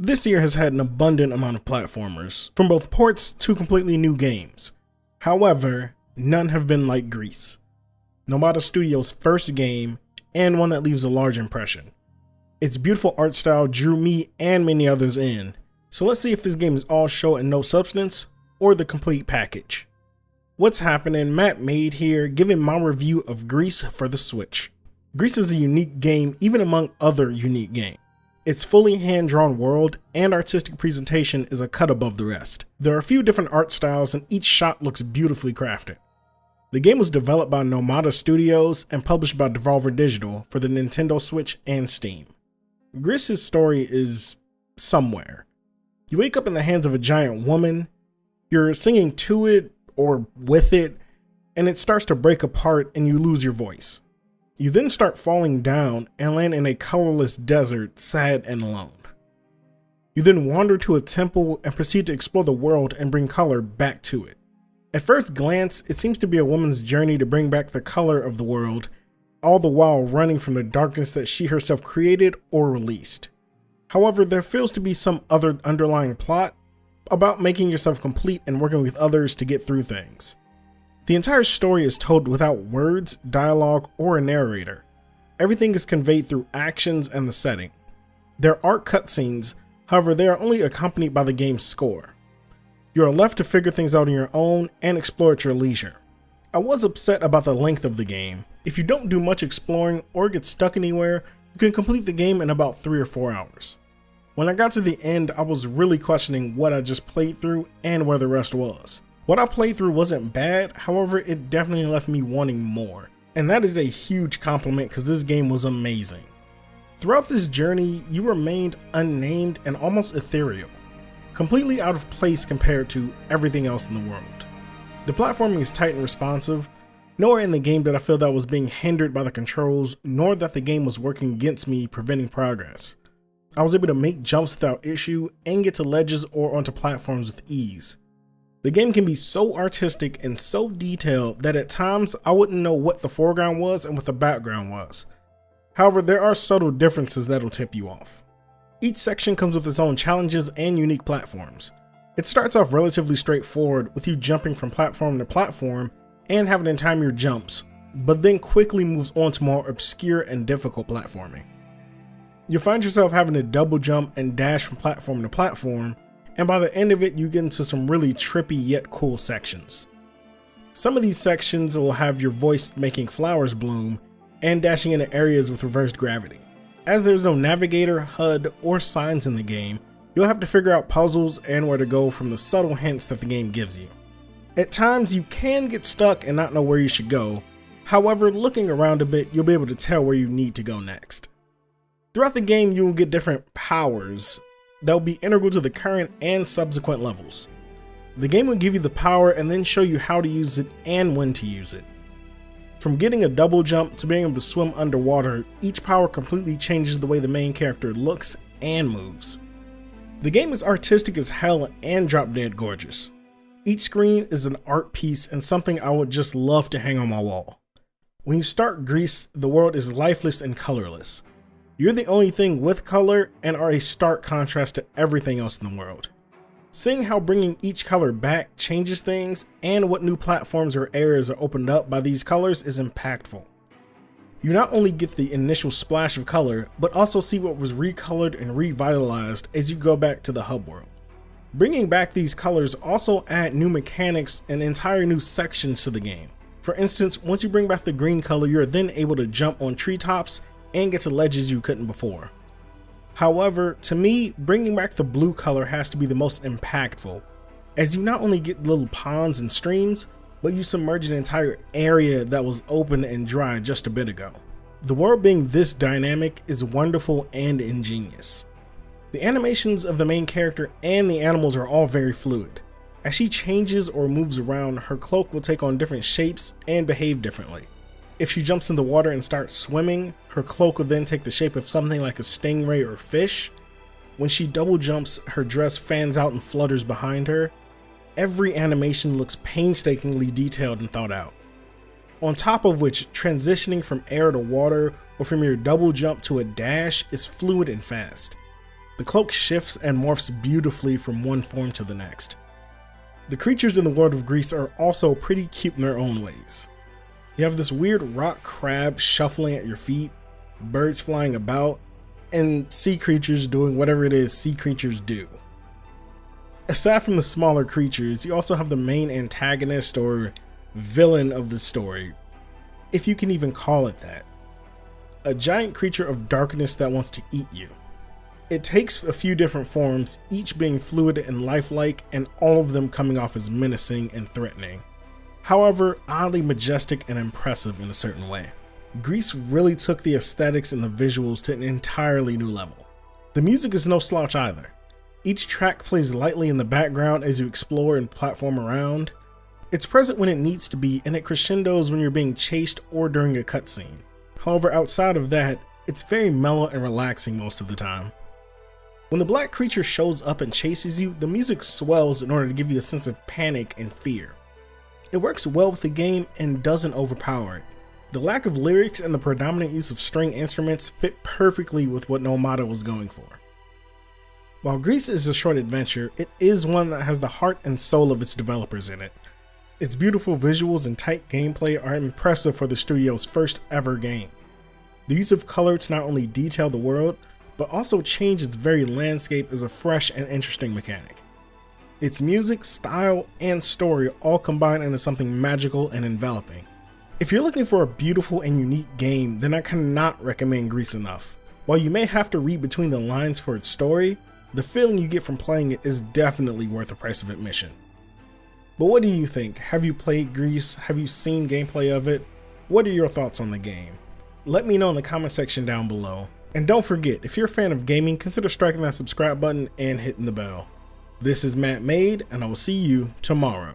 This year has had an abundant amount of platformers, from both ports to completely new games. However, none have been like Gris, Nomada Studios' first game, and one that leaves a large impression. Its beautiful art style drew me and many others in, so let's see if this game is all show and no substance, or the complete package. What's happening? Mattmade here, giving my review of Gris for the Switch. Gris is a unique game even among other unique games. Its fully hand-drawn world and artistic presentation is a cut above the rest. There are a few different art styles and each shot looks beautifully crafted. The game was developed by Nomada Studios and published by Devolver Digital for the Nintendo Switch and Steam. Gris's story is somewhere. You wake up in the hands of a giant woman, you're singing to it or with it, and it starts to break apart and you lose your voice. You then start falling down and land in a colorless desert, sad and alone. You then wander to a temple and proceed to explore the world and bring color back to it. At first glance, it seems to be a woman's journey to bring back the color of the world, all the while running from the darkness that she herself created or released. However, there feels to be some other underlying plot about making yourself complete and working with others to get through things. The entire story is told without words, dialogue, or a narrator. Everything is conveyed through actions and the setting. There are cutscenes, however they are only accompanied by the game's score. You are left to figure things out on your own and explore at your leisure. I was upset about the length of the game. If you don't do much exploring or get stuck anywhere, you can complete the game in about 3 or 4 hours. When I got to the end, I was really questioning what I just played through and where the rest was. What I played through wasn't bad, however it definitely left me wanting more, and that is a huge compliment because this game was amazing. Throughout this journey, you remained unnamed and almost ethereal, completely out of place compared to everything else in the world. The platforming is tight and responsive. Nowhere in the game did I feel that I was being hindered by the controls, nor that the game was working against me, preventing progress. I was able to make jumps without issue and get to ledges or onto platforms with ease. The game can be so artistic and so detailed that at times I wouldn't know what the foreground was and what the background was. However, there are subtle differences that'll tip you off. Each section comes with its own challenges and unique platforms. It starts off relatively straightforward with you jumping from platform to platform and having to time your jumps, but then quickly moves on to more obscure and difficult platforming. You'll find yourself having to double jump and dash from platform to platform, and by the end of it, you get into some really trippy yet cool sections. Some of these sections will have your voice making flowers bloom and dashing into areas with reversed gravity. As there's no navigator, HUD, or signs in the game, you'll have to figure out puzzles and where to go from the subtle hints that the game gives you. At times, you can get stuck and not know where you should go. However, looking around a bit, you'll be able to tell where you need to go next. Throughout the game, you will get different powers that will be integral to the current and subsequent levels. The game will give you the power and then show you how to use it and when to use it. From getting a double jump to being able to swim underwater, each power completely changes the way the main character looks and moves. The game is artistic as hell and drop dead gorgeous. Each screen is an art piece and something I would just love to hang on my wall. When you start Gris, the world is lifeless and colorless. You're the only thing with color and are a stark contrast to everything else in the world. Seeing how bringing each color back changes things and what new platforms or areas are opened up by these colors is impactful. You not only get the initial splash of color, but also see what was recolored and revitalized as you go back to the hub world. Bringing back these colors also add new mechanics and entire new sections to the game. For instance, once you bring back the green color, you're then able to jump on treetops and get to ledges you couldn't before. However, to me, bringing back the blue color has to be the most impactful, as you not only get little ponds and streams, but you submerge an entire area that was open and dry just a bit ago. The world being this dynamic is wonderful and ingenious. The animations of the main character and the animals are all very fluid. As she changes or moves around, her cloak will take on different shapes and behave differently. If she jumps in the water and starts swimming, her cloak will then take the shape of something like a stingray or fish. When she double jumps, her dress fans out and flutters behind her. Every animation looks painstakingly detailed and thought out. On top of which, transitioning from air to water or from your double jump to a dash is fluid and fast. The cloak shifts and morphs beautifully from one form to the next. The creatures in the world of Gris are also pretty cute in their own ways. You have this weird rock crab shuffling at your feet, birds flying about, and sea creatures doing whatever it is sea creatures do. Aside from the smaller creatures, you also have the main antagonist or villain of the story, if you can even call it that. A giant creature of darkness that wants to eat you. It takes a few different forms, each being fluid and lifelike, and all of them coming off as menacing and threatening. However, oddly majestic and impressive in a certain way. Gris really took the aesthetics and the visuals to an entirely new level. The music is no slouch either. Each track plays lightly in the background as you explore and platform around. It's present when it needs to be, and it crescendos when you're being chased or during a cutscene. However, outside of that, it's very mellow and relaxing most of the time. When the black creature shows up and chases you, the music swells in order to give you a sense of panic and fear. It works well with the game and doesn't overpower it. The lack of lyrics and the predominant use of string instruments fit perfectly with what Nomada was going for. While Gris is a short adventure, it is one that has the heart and soul of its developers in it. Its beautiful visuals and tight gameplay are impressive for the studio's first ever game. The use of color to not only detail the world, but also change its very landscape is a fresh and interesting mechanic. Its music, style, and story all combine into something magical and enveloping. If you're looking for a beautiful and unique game, then I cannot recommend Gris enough. While you may have to read between the lines for its story, the feeling you get from playing it is definitely worth the price of admission. But what do you think? Have you played Gris? Have you seen gameplay of it? What are your thoughts on the game? Let me know in the comment section down below. And don't forget, if you're a fan of gaming, consider striking that subscribe button and hitting the bell. This is Mattmade, and I will see you tomorrow.